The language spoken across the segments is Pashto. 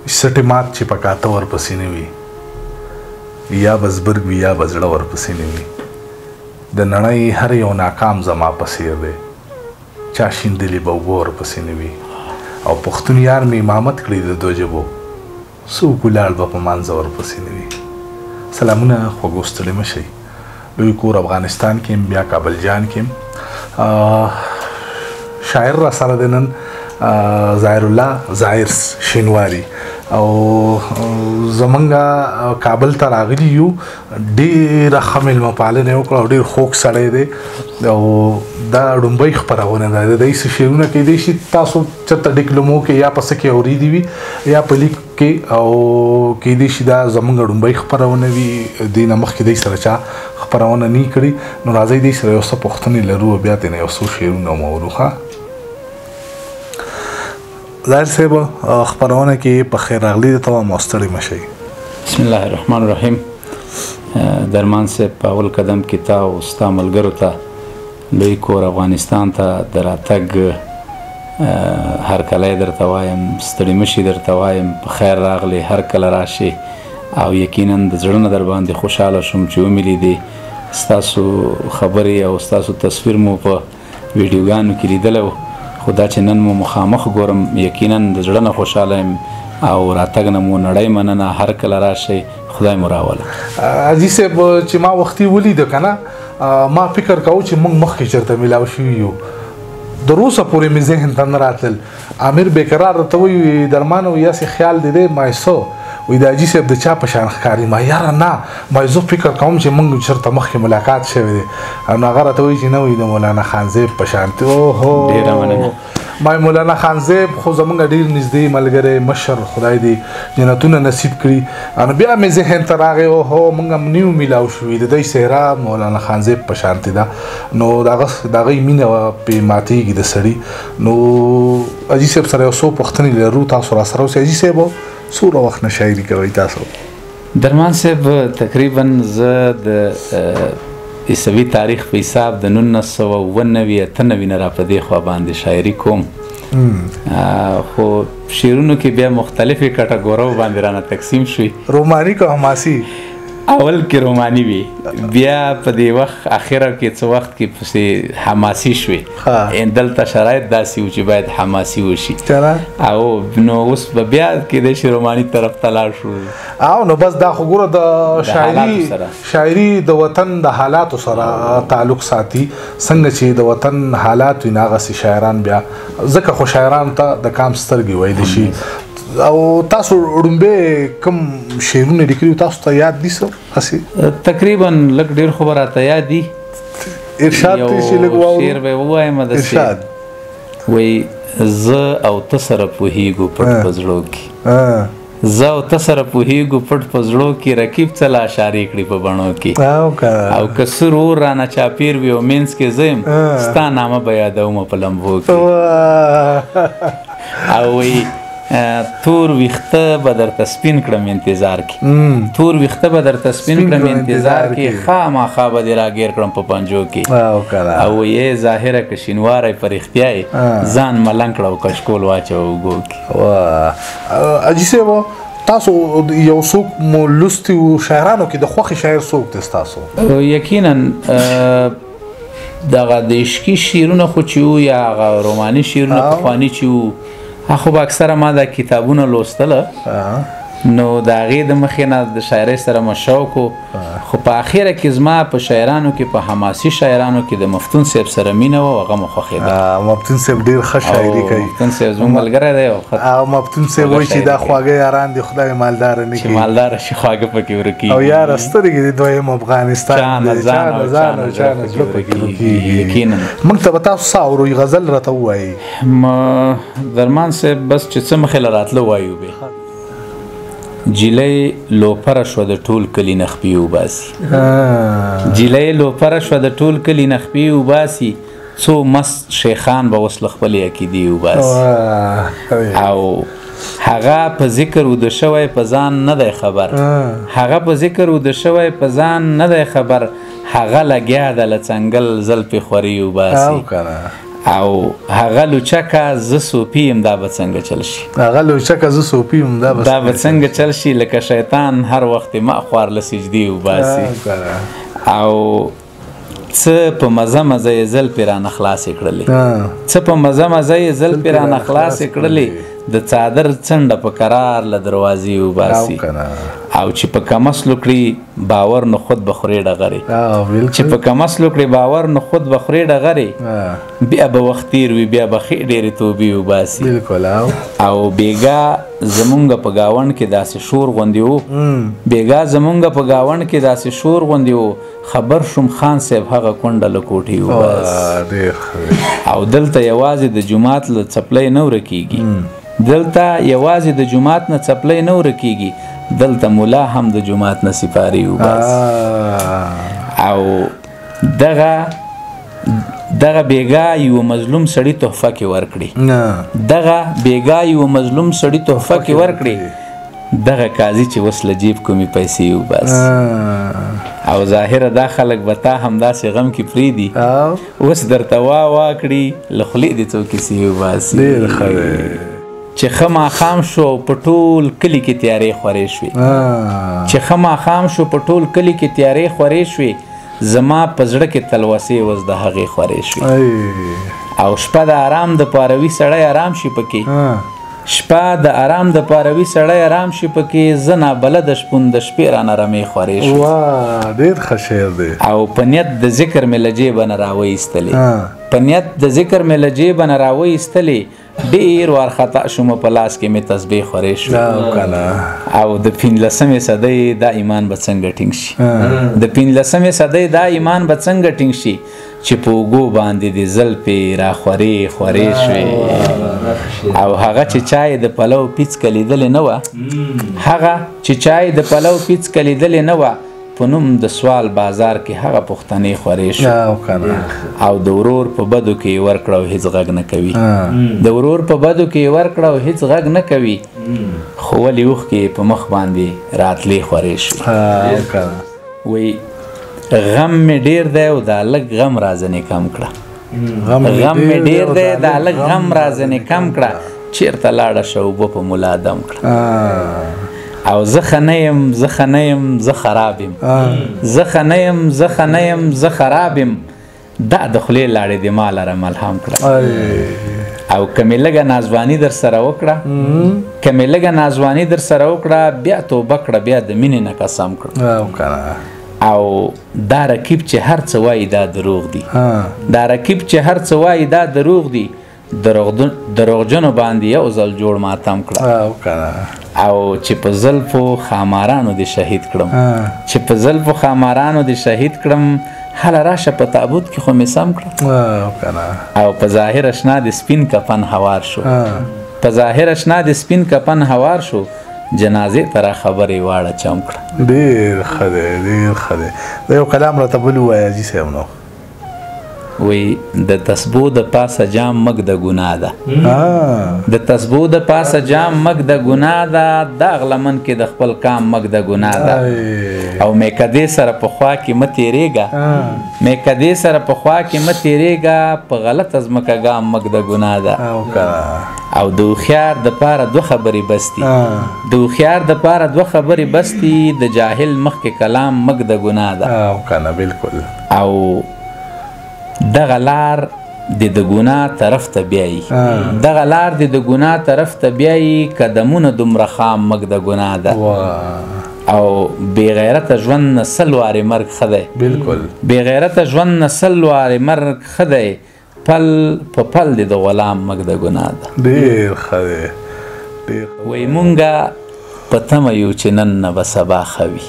سټې مات چې په کاته ورپسې نه وي یا به زبرګ وي یا به زړه ورپسې نه وي. د نړۍ هر یو ناکام زما په څېر دی، چا شیندلي به اوبه ورپسې نه وي. او پښتون یار مې امامت کړي د دوه ژبو، څوک ولاړ به په مانځه ورپسې نه وي. سلامونه خوږو، ستړي مه شئ. لوی کور افغانستان کې یم، بیا کابل جان کې یم. شاعر را سره دی نن ظاهر الله ظاهر شینواري، او زمونږ کابل ته راغلي یو. ډېره ښه میلمه پالنه یې وکړه او ډېر خوږ سړی دی. او دا ډومبۍ خپرونه ده. د دې څه شعرونه کیدای شي تاسو چېرته ډیکلمو کې یا په څه کې اورېدي وي یا په لیک کې، او کیدای شي دا زمونږ ډومبۍ خپرونه وي. دې نه مخکې دی سره چا خپرونه نه کړي. نو راځئ دی سره یو څه پوښتنې لرو او بیا ترې یو څو شعرونه مو اورو. ښه ظاهر صاحب، خپرونه کې په خیر راغلي ته وایم او ستړي مه شئ. بسم الله الرحمن الرحیم. درمان صاحب په اول قدم کې تا او ستا ملګرو ته لوی کور افغانستان ته د راتګ هرکلی درته وایم، ستړي مه شئ درته وایم، په خیر راغلې، هر کله راشئ. او یقینا د زړه نه در باندې خوشحاله شوم چې ومې لیدې. ستاسو خبرې او ستاسو تصویر مو په ویډیوګانو کې لیدلی و، خو دا چې نن مو مخامخ ګورم یقینا د زړه نه خوشحاله یم. او راتګ نه مو نړۍ مننه، هر کله راشئ، خدای مو راوله. عزیز صاحب چې ما وختي ولیده که نه، ما فکر کوو چې موږ مخکې چېرته میلاو شوي یو. د روسه پورې مې ذهن ته نه راتلل. امیر بېقرار راته وایي درمان یاسې خیال دې دی مایسو وایي د حاجي صاحب د چا په شان ښکاري. ما یاره نه، ما زه فکر کوم چې موږ چېرته مخکې ملاقات شوی دی. نو هغه راته وایي چې نه، وایي د مولانا خانزیب په شان. اوهو ډېره مننه. ما مولانا خانزیب خو زمونږ ډېر نږدې ملګری مشر، خدای دې جنتونه نصیب کړي. نو بیا مې ذهن ته راغی اوهو موږ هم نیو میلاو شوي، د دوی څهره مولانا خانزیب په شانتې ده. نو د هغوی مینه پرې ماتېږي د سړي. نو حاجي صاحب سره یو څو پوښتنې لرو، تاسو را سره اوسئ. حاجي صاحب څومره وخت نه شاعري کوئ تاسو؟ درمان صاحب تقریبا زه د عیسوي تاریخ په حساب د 1999 نه را په دې خوا باندې شاعري کوم. خو شعرونو کې بیا مختلفې کټګورو باندې رانه تقسیم شوي. روماني که حماسي؟ اول کې روماني وي، بیا په دې وخت اخره کې څه وخت کې پسې حماسي شوي. دلته شرایط داسې و چې باید حماسي وشي، او نو اوس به بیا کېدای شي روماني طرف ته لاړ شو. او نو بس دا خو ګوره د شاعري د وطن د حالاتو سره تعلق ساتي. څنګه چې د وطن حالات وي نه هغسې شاعران بیا، ځکه خو شاعرانو ته د کام سترګې ویلی شي. او تاسو ړومبې کوم شعرونه لیکلي تاسو ته یاد دي څه هسې؟ تقریبا لږ ډېر خو به راته یاد دي. ارشاد ته چې لږ واورو شعر به یې ووایم. ارشاد وایي زه او ته سره پوهېږو پټ په زړو کې، زه او ته سره پوهېږو پټ په زړو کې، رقیب څه لا اشارې کړي په بڼو کې. او که سور اور رانه چاپېر وي او منځ کې زه یم، ستا نامه به یادومه په لمبو کې. او وایي تور ویخته به درته سپین کړم انتظار کې، تور ویخته به درته سپین کړم انتظار کې، خامخا به دې راګیر کړم په پنجو کې. او یې ظاهره که شینواری په رښتیا یې، ځان ملنګ کړه او کشکول واچوه اوږو کې. حاجي صاحب تاسو یو څوک مو لوستي وو شاعرانو کې د خوښې شاعر څوک دی ستاسو؟ یقینا دغه د عشقي شعرونه خو چې وو یا هغه روماني شعرونه پخواني چې وو، خو به اکثره ما دا کتابونه لوستله. نو د هغې د مخې نه د شاعرۍ سره مې شوق و. خو په اخره کې زما په شاعرانو کې، په حماسي شاعرانو کې د مفتون صاحب سره مینه وه، هغه مې خوښېده. مفتون صاحب ډېر ښه شاعري کوي. مفتون صاحب زموږ ملګری دی. او مفتون صاحب وایي چې دا خواږه یاران دي خدای مالداره نه کړي، چې مالداره شي خواږه پکې ورکېږي. او یاره سترګې د دویم افغانستان دی، چانه ځان او چانه زړه پکې ورکېږي. یقینا موږ ته به تاسو څه اورئ؟ غزل راته ووایئ. درمان صاحب بس چې څه مخې له راتله وایو به. جیلی لوپره شوه د ټول کلي نخبې وباسي، جیلی لوپره شوه د ټول کلي نخبې وباسي، څو مست شیخان به اوس له خپلې عقیدې وباسي. او هغه په ذکر وده شوی په ځان نه دی خبر، هغه په ذکر وده شوی په ځان نه دی خبر، هغه لګیا ده له څنګل زلفې خورې وباسي. او هغه لوچکه زه صوفي یم دا به څنګه چل شي هغه لوچکه زه صوفي یم دا به څنګه چل شي لکه شیطان هر وخت ما خوار له سجدې وباسي او څه په مزه مزه یې زل پې رانه خلاصې کړلې څه په مزه مزه یې زل پې رانه خلاصې کړلې د څادر څنډه په قرار له دروازې وباسي او چې په کمسلو کړي باور نو خود به خورې ډغرې چې په کمسلو کړي باور نو خود به خورې ډغرې بیا به وخت تېر وي بیا به ښې ډېرې توبې وباسي او بېګا زمونږ په ګاونډ کې داسې شور غوندې و بېګا زمونږ په ګاونډ کې داسې شور غوندې و خبر شوم خان صاحب هغه کونډه له کوټې وباسي او دلته یوازې د جومات له څپلۍ نه ورکېږي دلته یوازې د جومات نه څپلۍ نه ورکېږي دلته ملا هم د جومات نه سپارې وباسي او دغه بیګا یو مظلوم سړی تحفه کې ورکړي دغه بیګا یو مظلوم سړی تحفه کې ورکړي دغه قاضي چې وس له جیب کومې پیسې وباسي او ظاهره دا خلک به تا همداسې غم کې پرېږدي اوس درته وا کړي له خولې دې څو کیسې وباسي چې ښه ماښام شو په ټول کلي کې تیارې خورې شوې چې ښه ماښام شو په ټول کلي کې تیارې خورې شوې زما په زړه کې تلوسې وز د هغې خورې شوې او شپه د آرام د پاروي سړی آرام شي پکې شپه د آرام د پاروي سړی آرام شي پکې زه نابلده شپون د شپې رانه رمې خورې شوې ډېر ښه شعر دی او په نیت د ذکر مې له جیبه نه راوایستلې په نیت د ذکر مې له جیبه نه راوایستلې ډېر وارخطا شوم په لاس کې مې تسبیح خورې شوې او د 15مې صدۍ دا ایمان به څنګه ټینګ شي د 15مې صدۍ دا ایمان به څنګه ټینګ شي چې په اوږو باندې د زلفې راخورې خورې شوې او هغه چې چای د پلو پیڅکه لیدلې نه وه هغه چې چای د پلو پیڅکه لیدلې نه وه په نوم د سوال بازار کې هغه پښتنې خورې شو او د ورور په بدو کې یې ورکړه او هېڅ غږ نه کوي د ورور په بدو کې یې ورکړه او هېڅ غږ نه کوي خو ولې اوښکې په مخ باندې راتلې خورې شوې وایي غم مې ډېر دی او دا لږ غم رازنې کم کړه غم مې ډېر دی دا لږ غم رازنې کم کړه چېرته لاړه شه اوبه په ملا دم کړه او زه ښه نه یم زه ښه نه یم زه خراب یم زه ښه نه یم زه ښه نه یم زه خراب یم دا د خولې لاړې دې ما لره ملهم کړه او که مې لږه نازواني در سره وکړه که مې لږه نازواني در سره وکړه بیا توبه کړه بیا د مینې نه قسم کړه او دا رقیب چې هر څه وایي دا دروغ دي دا رقیب چې هر څه وایي دا دروغ دي دروغجنو باندې یو ځل جوړ ماتم کړه او چې په زلفو خامارانو دې شهید کړم چې په زلفو خامارانو دې شهید کړم هله راشه په تابوت کې خو مې سم کړه او په ظاهر اشنا د سپین کفن هوار شو په ظاهر اشنا د سپین کفن هوار شو جنازې ته را خبرې واړه چم کړه ډېر ښه دی ډېر ښه دی دا یو کلام راته بل ووایه حاجي صاحب نو وی د تسبو د پاسه جام مګ د ګناه ده د تسبو د پاسه جام مګ د ګناه ده داغ لمن کې د خپل کام مګ د ګناه ده او میکدې سره په خوا کې مه تېرېږه میکدې سره په خوا کې مه تېرېږه په غلطه ځمکه ګام مګ د ګناه ده او د هوښیار دپاره دوه خبرې بس دي د هوښیار دپاره دوه خبرې بس دي د جاهل مخکې کلام مګ د ګناه ده او دغه لار د ګناه طرف ته بیایي دغه لار د ګناه طرف ته بیایي قدمونه دومره خام مګ د ګناه ده او بې غیرته ژوند نه سل وارې مرګ ښه دی بې غیرته ژوند نه سل وارې مرګ ښه دی پل په پل د غلام مګ د ګناه ده ډېر ښه دی وایي مونږه په تمه یو چې نن نه به سبا ښه وي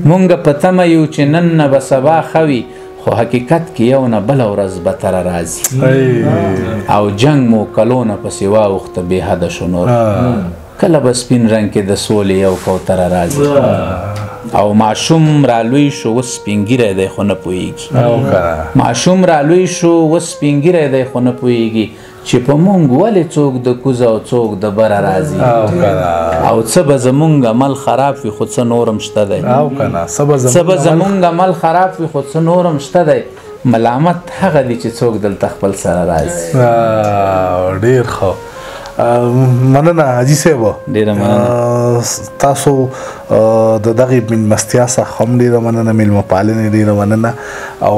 مونږه په تمه یو چې نن نه به سبا ښه وي خو حقیقت کې یو نه بله ورځ به تره راځي او جنګ مو کلونه پسې واوښته بې حده شو نور کله به سپین رنګ کې د سولې یو کوتره راځي او ماشوم رالوی شو اوس سپینګیری دی خو نه پوهېږي ماشوم رالوی شو اوس سپینګیری دی خو نه پوهېږي چې په مونږ ولې څوک د کوزه او څوک د بره راځي او څه به زمونږ عمل خراب وي خو څه نورم شته دی څه به زمونږ عمل خراب وي خو څه نورم شته دی ملامت هغه دی چې څوک دلته خپل سره راځي. ډېر ښه مننه حاجي صاحب. ډېره مننه تاسو د دغې مېلمستیا څخه هم ډېره مننه، مېلمه پالنې ډېره مننه. او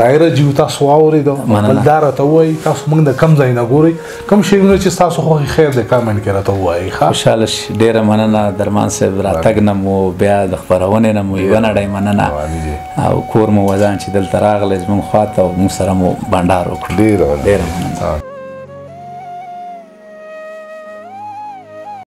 ظاهره جي تاسو واورېدو، بل دا راته ووایي تاسو موږ د کوم ځای نه ګورئ، کوم شیونه چې ستاسو خوښې خیر دی کامنټ کې راته ووایئ. خوشحاله شي. ډېره مننه درمان صاحب، راتګ نه مو بیا د خپرونې نه مو یوه نړۍ مننه، او کور مو ودان چې دلته راغلی زموږ خوا ته او موږ سره مو بنډار وکړو. ډېره مننه.